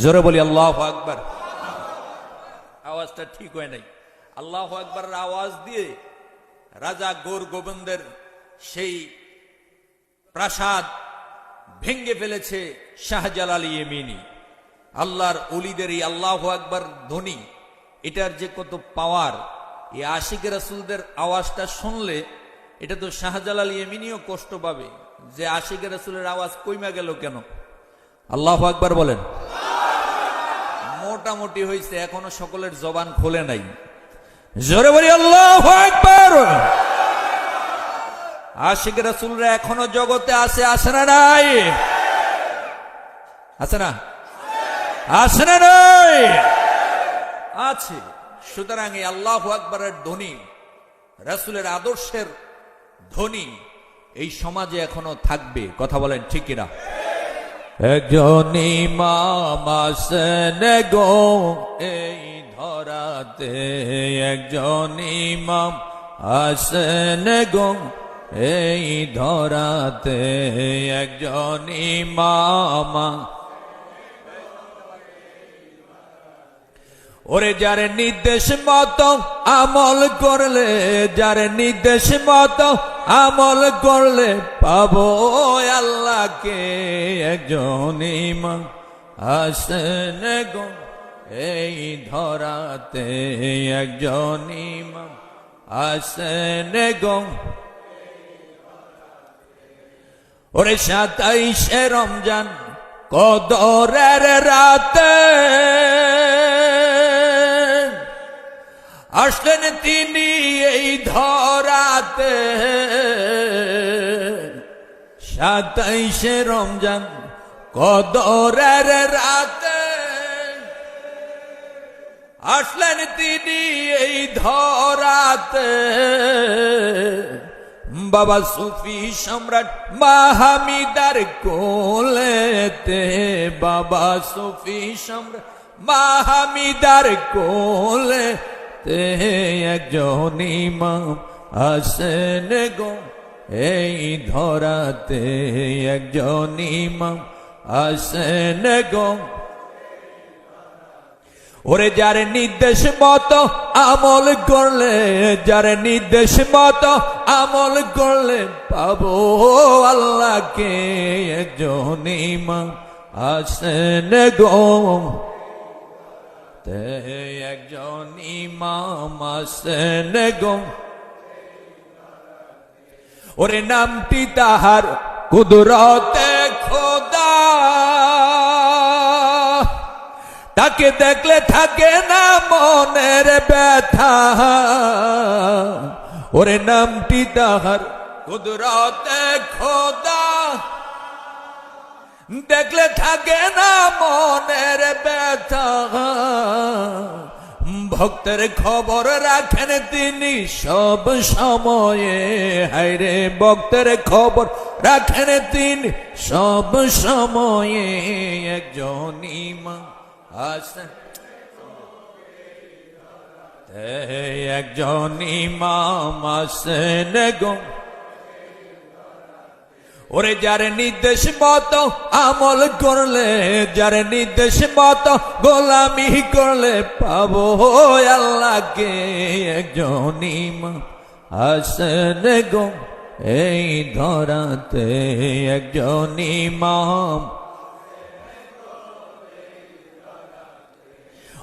জোরে বলি আল্লাহু আকবার। আওয়াজটা ঠিক হয় নাই। আল্লাহু আকবারের আওয়াজ দিয়ে রাজা গৌর গোবিন্দের সেই প্রাসাদ ভেঙ্গে ফেলেছে শাহজালাল ইয়েমেনি। আল্লাহর ওলিদের এই আল্লাহু আকবার ধ্বনি, এটার যে কত পাওয়ার! এই আশিকে রাসূলদের আওয়াজটা শুনলে এটা তো শাহজালাল ইয়েমেনিও কষ্ট পাবে যে আশিকে রাসূলের আওয়াজ কইমা গেল কেন। আল্লাহু আকবার বলেন। মোটামুটি হয়েছে, এখনো সকলের জবান খোলে নাই। জোরে বলি আল্লাহু আকবার। আশিক রাসূলরা এখনো জগতে আছে, আছে না নাই? আছে না? আছে না নাই? আছে। সুতরাং এই আল্লাহু আকবারের ধ্বনি, রাসূলের আদর্শের ধ্বনি এই সমাজে এখনো থাকবে। কথা বলেন ঠিক কিনা? একজন ইমাম আছেন গো এই ধরাতে, একজন ইমাম আছেন গো এই ধরাতে, একজন ইমাম। ওরে যার নির্দেশ মতো আমল করলে, যার নির্দেশ মতো আমল করলে পাবো আল্লাহকে, একজন ইমাম আছেন গো এই ধরাতে, একজন ইমাম আছেন গো। ওরে 27শে রমজান কদরের রাতে আসলেন তিনি এই ধরাতে, 27শে রমজান কদরের রাতে আসলেন তিনি এই ধরাতে। বাবা সুফি সম্রাট মাহমিদার কোলেতে, বাবা সুফি সম্রাট মাহমিদার কোলেতে, একজন ইমাম আছেন গো এই ধরাতে, একজন ইমাম আছেন গো। ওরে যার নির্দেশ মতো আমল করলে, যার নির্দেশ মতো আমল করলে পাবো আল্লাহকে, একজন ইমাম আছেন গো তে, একজন ইমাম আছেন গো। ওরে নামটি তাহার কুদরতে খোদা, তাকে দেখলে থাকে না মনের ব্যথা। ওরে নামটি তাহার কুদরতে খোদা, দেখলে থাকে না মনের ব্যথা। ভক্তের খবর রাখেন তিনি সব সময়ে, হায়রে ভক্তের খবর রাখেন তিনি সব সময়ে, একজন ইমাম আছেন একজন ইমাম আছেন গো। ওরে যার নির্দেশ মতো আমল করলে, যার নির্দেশ মতো গোলামি করলে পাবো আল্লাহকে, একজন ইমাম আছেন গো এই ধরাতে, একজন ইমাম।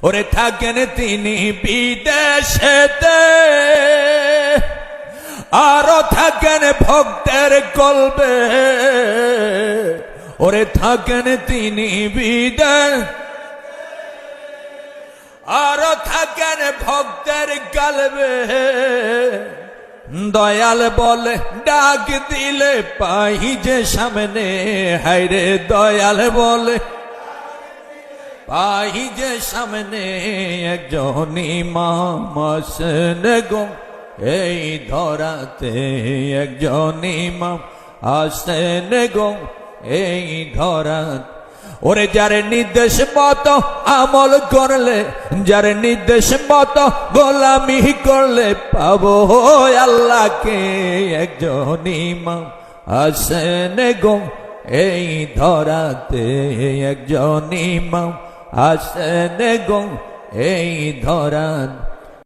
ওরে থাকেন তিনি বিদেশেতে, আরো থাকেন ভক্তের কলবে। ওরে থাকেন তিনি বিদেশ, আরো থাকেন ভক্তের কলবে। দয়াল বলে ডাক দিলে পাই যে সামনে, হায়রে দয়াল বলে পাই যে সামনে, একজন ইমাম আছেন গো এই ধরাতে, একজন ইমাম আছেন গো এই ধরাতে। ওরে যার নির্দেশ মতো আমল করলে, যার নির্দেশ মতো গোলামি করলে পাবো আল্লাহকে, একজন ইমাম আছেন গো এই ধরাতে, একজন ইমাম আসেন গো এই ধরান